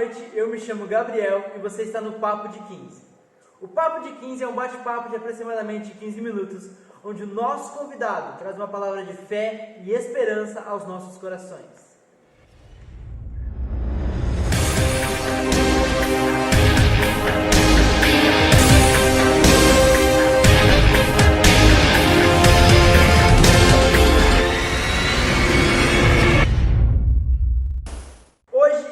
noite, eu me chamo Gabriel e você está no Papo de 15. O Papo de 15 é um bate-papo de aproximadamente 15 minutos, onde o nosso convidado traz uma palavra de fé e esperança aos nossos corações.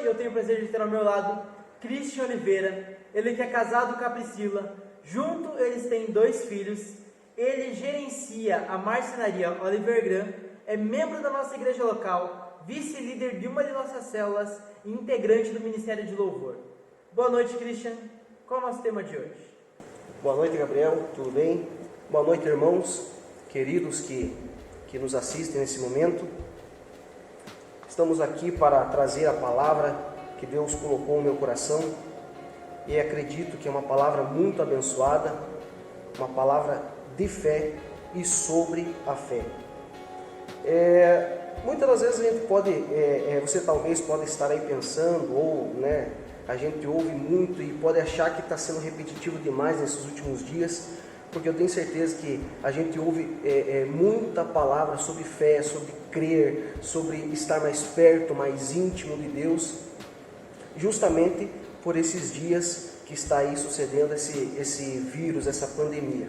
Eu tenho o prazer de ter ao meu lado Christian Oliveira, ele que é casado com a Priscila, junto eles têm 2 filhos, ele gerencia a marcenaria Oliver Graham, é membro da nossa igreja local, vice-líder de uma de nossas células e integrante do Ministério de Louvor. Boa noite, Christian, qual é o nosso tema de hoje? Boa noite, Gabriel, tudo bem? Boa noite, irmãos, queridos que nos assistem nesse momento. Estamos aqui para trazer a palavra que Deus colocou no meu coração e acredito que é uma palavra muito abençoada, uma palavra de fé e sobre a fé. Muitas das vezes a gente pode, você talvez pode estar aí pensando, ou a gente ouve muito e pode achar que está sendo repetitivo demais nesses últimos dias, porque eu tenho certeza que a gente ouve muita palavra sobre fé, sobre crer, sobre estar mais perto, mais íntimo de Deus, justamente por esses dias que está aí sucedendo esse vírus, essa pandemia.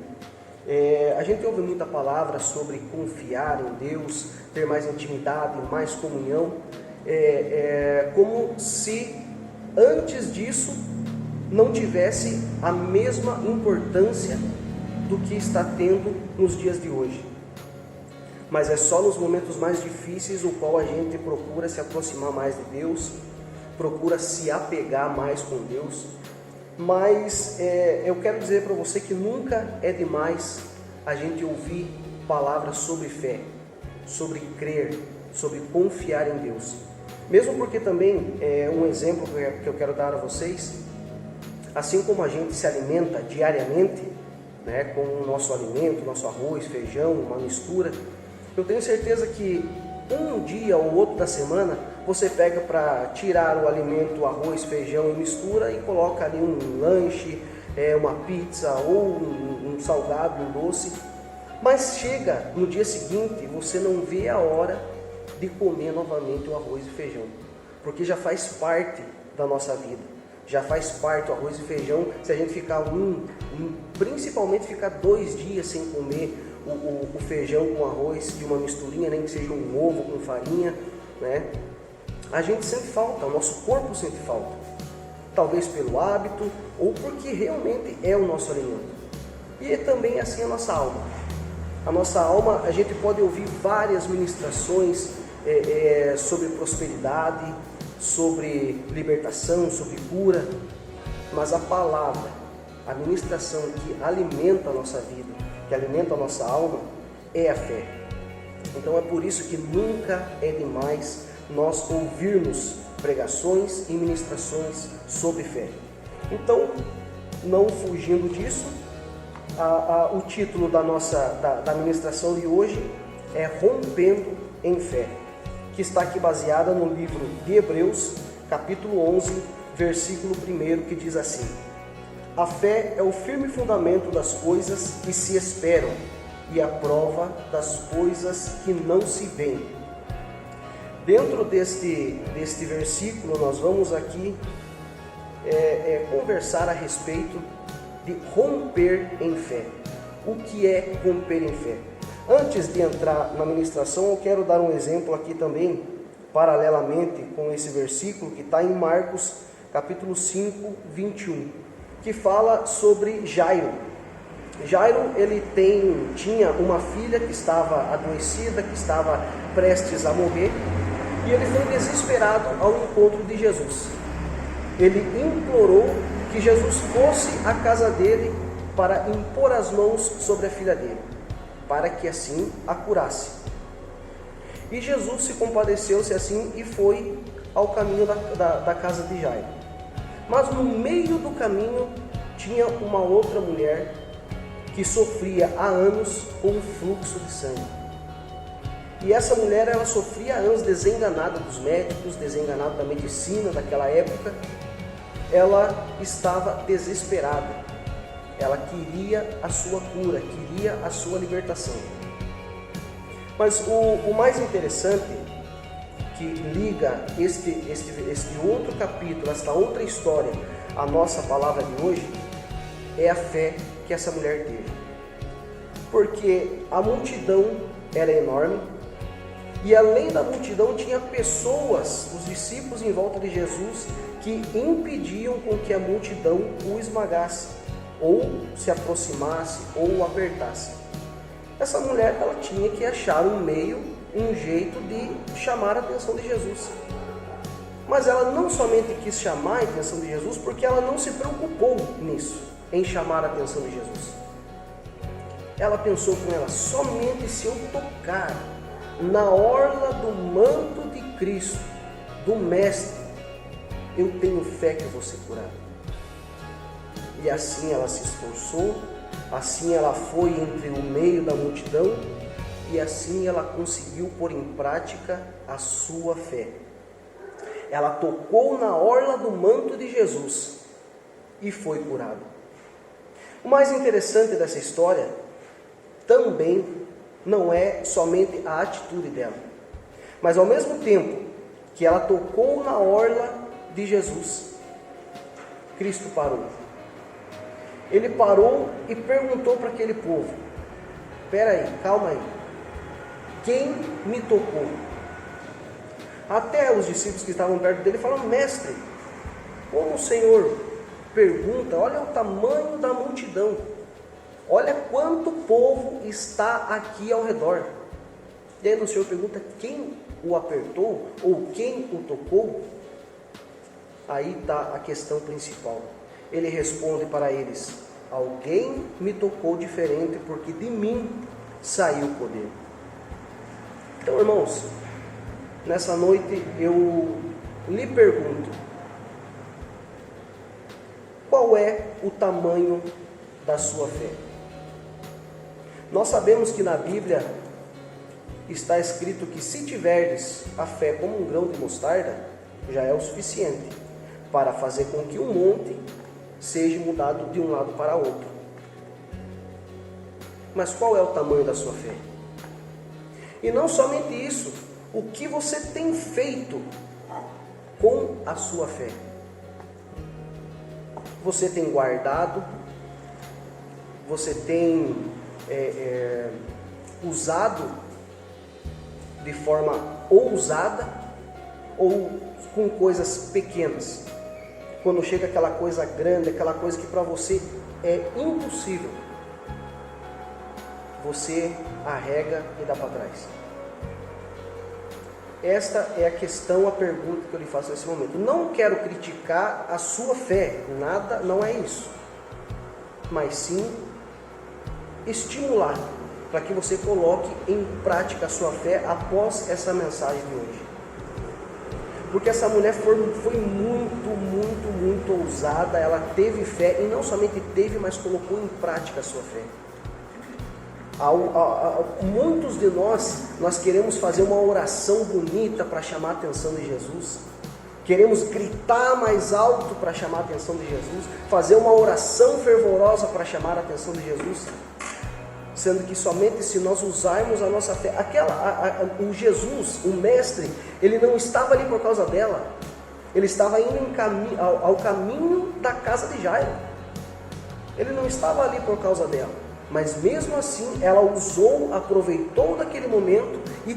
A gente ouve muita palavra sobre confiar em Deus, ter mais intimidade, mais comunhão, como se antes disso não tivesse a mesma importância do que está tendo nos dias de hoje. Mas é só nos momentos mais difíceis o qual a gente procura se aproximar mais de Deus, procura se apegar mais com Deus. Mas eu quero dizer para você que nunca é demais a gente ouvir palavras sobre fé, sobre crer, sobre confiar em Deus. Mesmo porque também, um exemplo que eu quero dar a vocês, assim como a gente se alimenta diariamente, com o nosso alimento, nosso arroz, feijão, uma mistura, eu tenho certeza que um dia ou outro da semana você pega para tirar o alimento, o arroz, feijão e mistura e coloca ali um lanche, uma pizza ou um salgado, um doce, mas chega no dia seguinte você não vê a hora de comer novamente o arroz e feijão, porque já faz parte da nossa vida. Já faz parte o arroz e feijão. Se a gente ficar principalmente ficar 2 dias sem comer o feijão com arroz de uma misturinha, nem que seja um ovo com farinha, a gente sente falta, o nosso corpo sente falta. Talvez pelo hábito ou porque realmente é o nosso alimento. E também assim a nossa alma. A nossa alma, a gente pode ouvir várias ministrações sobre prosperidade, sobre libertação, sobre cura, mas a palavra, a ministração que alimenta a nossa vida, que alimenta a nossa alma, é a fé. Então é por isso que nunca é demais nós ouvirmos pregações e ministrações sobre fé. Então, não fugindo disso, o título da ministração de hoje é Rompendo em Fé, que está aqui baseada no livro de Hebreus, capítulo 11, versículo 1, que diz assim: a fé é o firme fundamento das coisas que se esperam e a prova das coisas que não se veem. Dentro deste versículo, nós vamos aqui conversar a respeito de romper em fé. O que é romper em fé? Antes de entrar na ministração, eu quero dar um exemplo aqui também, paralelamente com esse versículo, que está em Marcos, capítulo 5, 21, que fala sobre Jairo. Jairo, ele tinha uma filha que estava adoecida, que estava prestes a morrer, e ele foi desesperado ao encontro de Jesus. Ele implorou que Jesus fosse à casa dele para impor as mãos sobre a filha dele, para que assim a curasse. E Jesus se compadeceu-se assim e foi ao caminho da casa de Jairo. Mas no meio do caminho tinha uma outra mulher que sofria há anos com um fluxo de sangue. E essa mulher, ela sofria há anos desenganada dos médicos, desenganada da medicina daquela época, ela estava desesperada. Ela queria a sua cura, queria a sua libertação. Mas o mais interessante, que liga este outro capítulo, esta outra história, à nossa palavra de hoje, é a fé que essa mulher teve. Porque a multidão era enorme, e além da multidão tinha pessoas, os discípulos em volta de Jesus, que impediam com que a multidão o esmagasse, ou se aproximasse, ou o apertasse. Essa mulher, ela tinha que achar um meio, um jeito de chamar a atenção de Jesus. Mas ela não somente quis chamar a atenção de Jesus, porque ela não se preocupou nisso, em chamar a atenção de Jesus. Ela pensou com ela: somente se eu tocar na orla do manto de Cristo, do Mestre, eu tenho fé que eu vou ser curada. E assim ela se esforçou, assim ela foi entre o meio da multidão, e assim ela conseguiu pôr em prática a sua fé. Ela tocou na orla do manto de Jesus e foi curada. O mais interessante dessa história também não é somente a atitude dela, mas ao mesmo tempo que ela tocou na orla de Jesus, Cristo parou. Ele parou e perguntou para aquele povo: espera aí, calma aí, quem me tocou? Até os discípulos que estavam perto dele falaram: mestre, como o Senhor pergunta, olha o tamanho da multidão, olha quanto povo está aqui ao redor. E aí o Senhor pergunta: quem o apertou ou quem o tocou? Aí está a questão principal. Ele responde para eles: alguém me tocou diferente, porque de mim saiu o poder. Então, irmãos, nessa noite eu lhe pergunto: qual é o tamanho da sua fé? Nós sabemos que na Bíblia está escrito que se tiverdes a fé como um grão de mostarda, já é o suficiente para fazer com que um monte seja mudado de um lado para outro. Mas qual é o tamanho da sua fé? E não somente isso, o que você tem feito com a sua fé? Você tem guardado? Você tem usado de forma ousada ou com coisas pequenas? Quando chega aquela coisa grande, aquela coisa que para você é impossível, você arrega e dá para trás. Esta é a questão, a pergunta que eu lhe faço nesse momento. Não quero criticar a sua fé, nada, não é isso. Mas sim estimular para que você coloque em prática a sua fé após essa mensagem de hoje. Porque essa mulher foi muito ousada, ela teve fé, e não somente teve, mas colocou em prática a sua fé. Muitos de nós queremos fazer uma oração bonita para chamar a atenção de Jesus, queremos gritar mais alto para chamar a atenção de Jesus, fazer uma oração fervorosa para chamar a atenção de Jesus, sendo que somente se nós usarmos a nossa fé, o Jesus, o Mestre, ele não estava ali por causa dela, ele estava indo ao caminho da casa de Jairo, ele não estava ali por causa dela, mas mesmo assim ela usou, aproveitou daquele momento e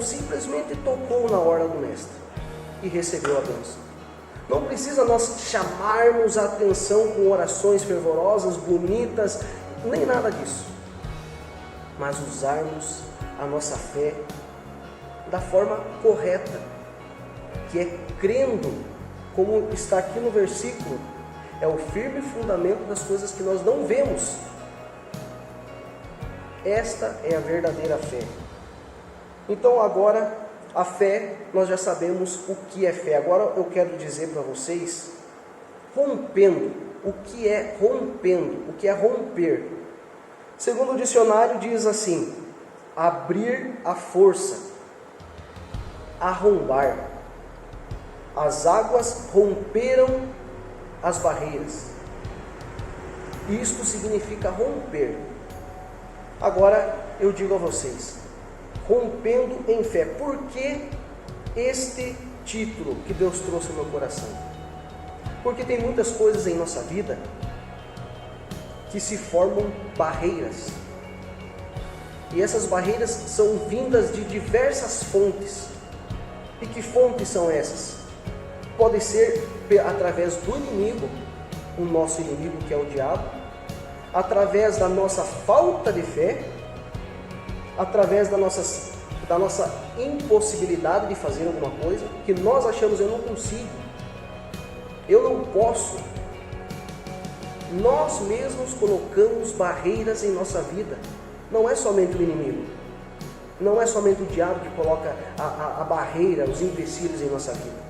simplesmente tocou na orla do Mestre e recebeu a bênção. Não precisa nós chamarmos a atenção com orações fervorosas, bonitas, nem nada disso, mas usarmos a nossa fé da forma correta, que é crendo, como está aqui no versículo, é o firme fundamento das coisas que nós não vemos. Esta é a verdadeira fé. Então agora, a fé, nós já sabemos o que é fé. Agora eu quero dizer para vocês, rompendo, o que é rompendo, o que é romper. Segundo o dicionário diz assim: abrir a força, arrombar. As águas romperam as barreiras. Isto significa romper. Agora eu digo a vocês, rompendo em fé. Por que este título que Deus trouxe no meu coração? Porque tem muitas coisas em nossa vida que se formam barreiras. E essas barreiras são vindas de diversas fontes. E que fontes são essas? Pode ser através do inimigo, o nosso inimigo que é o diabo, através da nossa falta de fé, através da nossa impossibilidade de fazer alguma coisa, que nós achamos, eu não consigo, eu não posso. Nós mesmos colocamos barreiras em nossa vida. Não é somente o inimigo, não é somente o diabo que coloca a barreira, os empecilhos em nossa vida.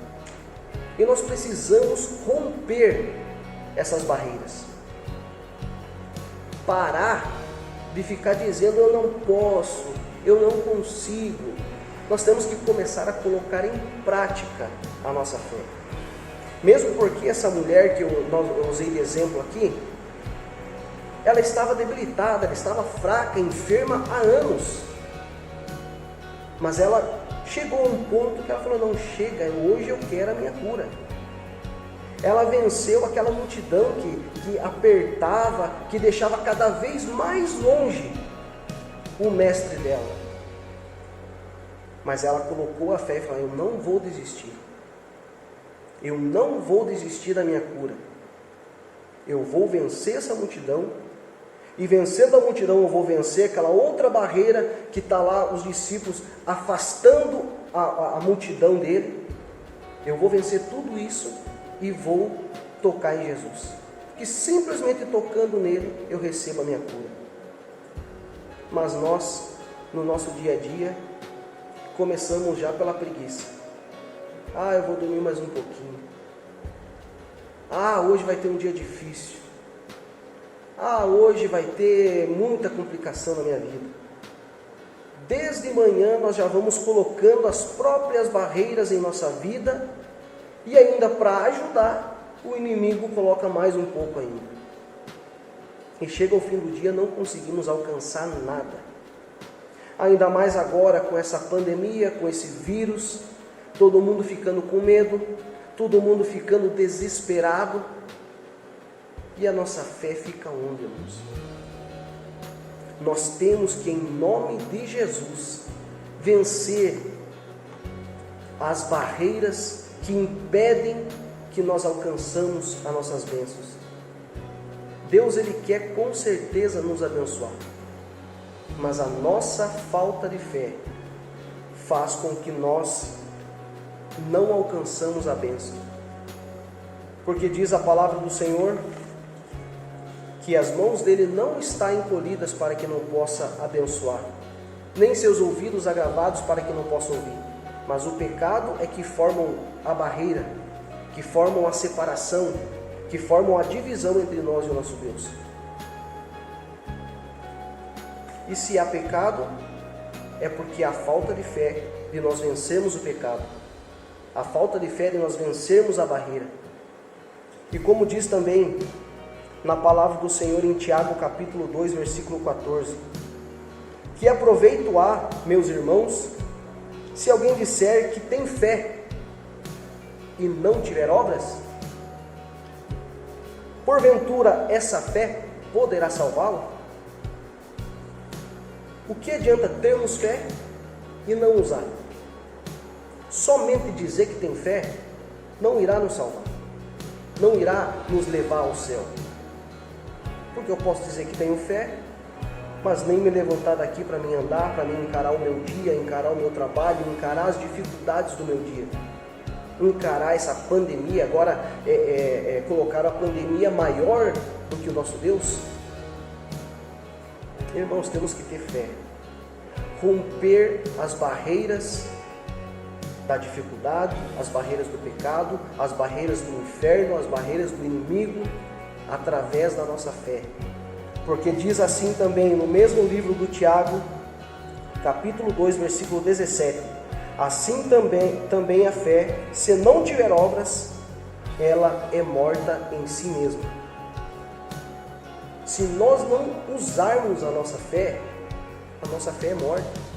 E nós precisamos romper essas barreiras. Parar de ficar dizendo eu não posso, eu não consigo. Nós temos que começar a colocar em prática a nossa fé. Mesmo porque essa mulher que eu usei de exemplo aqui, ela estava debilitada, ela estava fraca, enferma há anos. Mas ela chegou a um ponto que ela falou, não, chega, hoje eu quero a minha cura. Ela venceu aquela multidão que apertava, que deixava cada vez mais longe o mestre dela. Mas ela colocou a fé e falou, eu não vou desistir. Eu não vou desistir da minha cura. Eu vou vencer essa multidão. E vencendo a multidão, eu vou vencer aquela outra barreira que está lá, os discípulos afastando a multidão dele. Eu vou vencer tudo isso e vou tocar em Jesus. Que simplesmente tocando nele, eu recebo a minha cura. Mas nós, no nosso dia a dia, começamos já pela preguiça. Eu vou dormir mais um pouquinho. Hoje vai ter um dia difícil. Hoje vai ter muita complicação na minha vida. Desde manhã nós já vamos colocando as próprias barreiras em nossa vida e ainda para ajudar, o inimigo coloca mais um pouco ainda. E chega ao fim do dia, não conseguimos alcançar nada. Ainda mais agora com essa pandemia, com esse vírus, todo mundo ficando com medo, todo mundo ficando desesperado. E a nossa fé fica onde, irmãos? Nós temos que, em nome de Jesus, vencer as barreiras que impedem que nós alcançamos as nossas bênçãos. Deus, Ele quer com certeza nos abençoar, mas a nossa falta de fé faz com que nós não alcançamos a bênção. Porque diz a palavra do Senhor que as mãos dele não estão encolhidas para que não possa abençoar, nem seus ouvidos agravados para que não possa ouvir. Mas o pecado é que formam a barreira, que formam a separação, que formam a divisão entre nós e o nosso Deus. E se há pecado, é porque há falta de fé de nós vencermos o pecado, a falta de fé de nós vencermos a barreira. E como diz também na palavra do Senhor em Tiago capítulo 2, versículo 14, que aproveito há, meus irmãos, se alguém disser que tem fé e não tiver obras? Porventura essa fé poderá salvá-lo? O que adianta termos fé e não usar? Somente dizer que tem fé não irá nos salvar, não irá nos levar ao céu. Porque eu posso dizer que tenho fé, mas nem me levantar daqui para mim andar, para mim encarar o meu dia, encarar o meu trabalho, encarar as dificuldades do meu dia, encarar essa pandemia, agora colocar a pandemia maior do que o nosso Deus. Irmãos, temos que ter fé, romper as barreiras da dificuldade, as barreiras do pecado, as barreiras do inferno, as barreiras do inimigo, através da nossa fé. Porque diz assim também no mesmo livro do Tiago, capítulo 2, versículo 17, assim também a fé, se não tiver obras, ela é morta em si mesma. Se nós não usarmos a nossa fé é morta.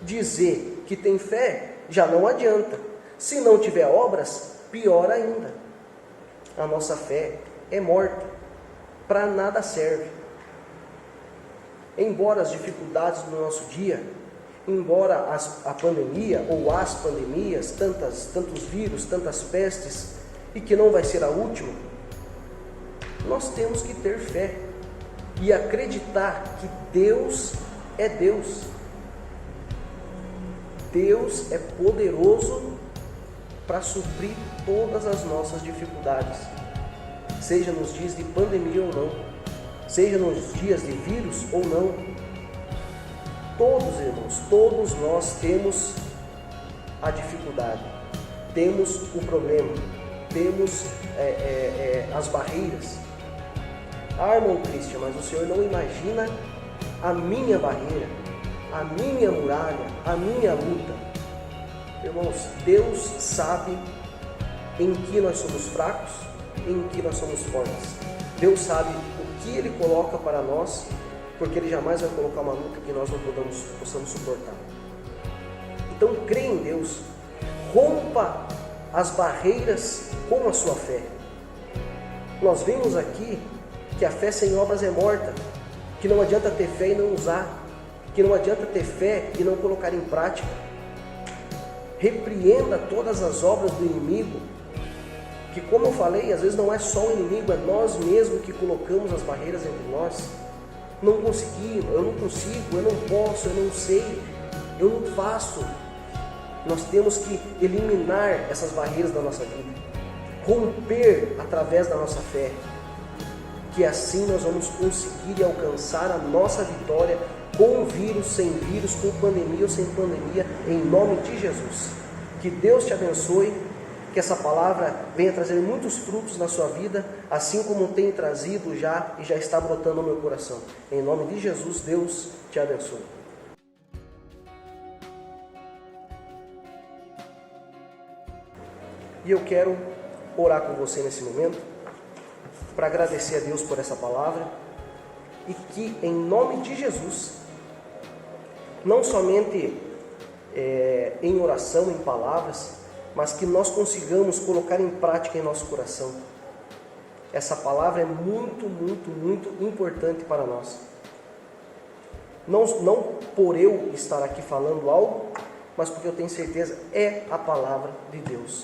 Dizer que tem fé já não adianta. Se não tiver obras, pior ainda. A nossa fé é morta, para nada serve. Embora as dificuldades do nosso dia, embora a pandemia ou as pandemias, tantos vírus, tantas pestes, e que não vai ser a última, nós temos que ter fé e acreditar que Deus é Deus. Deus é poderoso para suprir todas as nossas dificuldades, seja nos dias de pandemia ou não, seja nos dias de vírus ou não. Todos, irmãos, todos nós temos a dificuldade, temos o problema, temos as barreiras. Ah, irmão Cristian, mas o Senhor não imagina a minha barreira, a minha muralha, a minha luta. Irmãos, Deus sabe em que nós somos fracos, em que nós somos fortes. Deus sabe o que Ele coloca para nós, porque Ele jamais vai colocar uma luta que nós não possamos suportar. Então, crê em Deus, rompa as barreiras com a sua fé. Nós vimos aqui que a fé sem obras é morta, que não adianta ter fé e não usar, que não adianta ter fé e não colocar em prática. Repreenda todas as obras do inimigo, que, como eu falei, às vezes não é só o inimigo, é nós mesmos que colocamos as barreiras entre nós. Não consegui, eu não consigo, eu não posso, eu não sei, eu não faço. Nós temos que eliminar essas barreiras da nossa vida, romper através da nossa fé, que assim nós vamos conseguir alcançar a nossa vitória, com vírus, sem vírus, com pandemia ou sem pandemia, em nome de Jesus. Que Deus te abençoe, que essa palavra venha trazer muitos frutos na sua vida, assim como tem trazido já e já está brotando no meu coração. Em nome de Jesus, Deus te abençoe. E eu quero orar com você nesse momento, para agradecer a Deus por essa palavra, e que em nome de Jesus, não somente em oração, em palavras, mas que nós consigamos colocar em prática em nosso coração. Essa palavra é muito, muito, muito importante para nós. Não por eu estar aqui falando algo, mas porque eu tenho certeza, é a palavra de Deus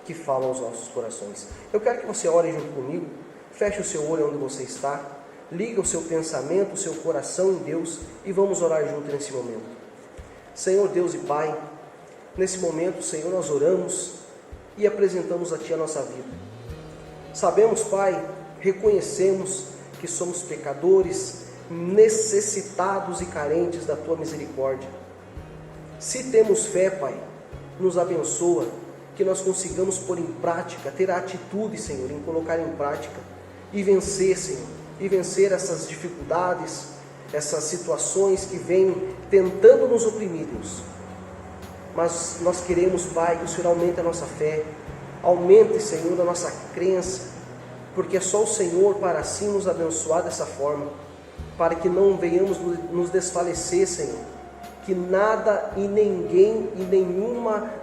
que fala aos nossos corações. Eu quero que você ore junto comigo, feche o seu olho onde você está, liga o seu pensamento, o seu coração em Deus e vamos orar junto nesse momento. Senhor Deus e Pai, nesse momento, Senhor, nós oramos e apresentamos a Ti a nossa vida. Sabemos, Pai, reconhecemos que somos pecadores, necessitados e carentes da Tua misericórdia. Se temos fé, Pai, nos abençoa, que nós consigamos pôr em prática, ter a atitude, Senhor, em colocar em prática e vencer, Senhor, e vencer essas dificuldades, essas situações que vêm tentando nos oprimir, Deus. Mas nós queremos, Pai, que o Senhor aumente a nossa fé, aumente, Senhor, a nossa crença, porque é só o Senhor para assim nos abençoar dessa forma, para que não venhamos nos desfalecer, Senhor, que nada e ninguém e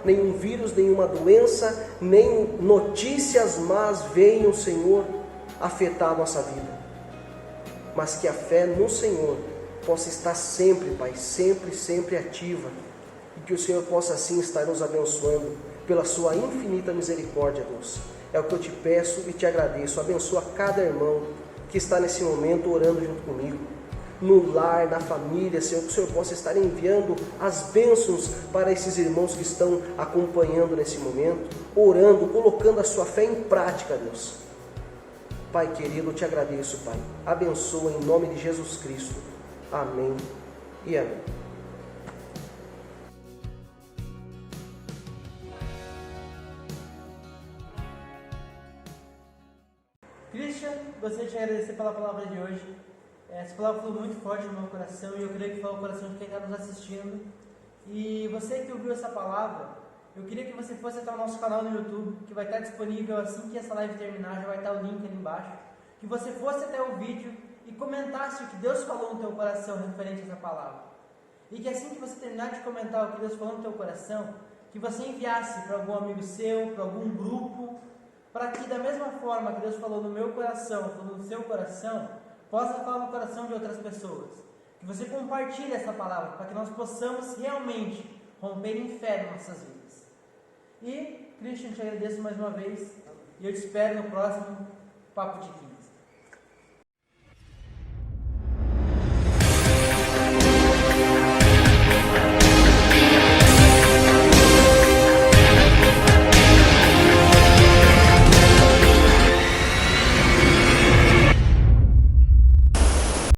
nenhum vírus, nenhuma doença, nem notícias más venham, Senhor, afetar a nossa vida, mas que a fé no Senhor possa estar sempre, Pai, sempre ativa, e que o Senhor possa assim estar nos abençoando pela sua infinita misericórdia, Deus. É o que eu te peço e te agradeço. Abençoa cada irmão que está nesse momento orando junto comigo, no lar, na família, Senhor, que o Senhor possa estar enviando as bênçãos para esses irmãos que estão acompanhando nesse momento, orando, colocando a sua fé em prática, Deus. Pai querido, eu te agradeço, Pai. Abençoa em nome de Jesus Cristo. Amém e amém. Christian, gostaria de te agradecer pela palavra de hoje. Essa palavra foi muito forte no meu coração e eu creio que foi o coração de quem está nos assistindo. E você que ouviu essa palavra, eu queria que você fosse até o nosso canal no YouTube, que vai estar disponível assim que essa live terminar, já vai estar o link ali embaixo. Que você fosse até o vídeo e comentasse o que Deus falou no teu coração referente a essa palavra. E que assim que você terminar de comentar o que Deus falou no teu coração, que você enviasse para algum amigo seu, para algum grupo, para que da mesma forma que Deus falou no meu coração, falou no seu coração, possa falar no coração de outras pessoas. Que você compartilhe essa palavra, para que nós possamos realmente romper em fé em nossas vidas. E, Christian, te agradeço mais uma vez, e eu te espero no próximo Papo de Quinta.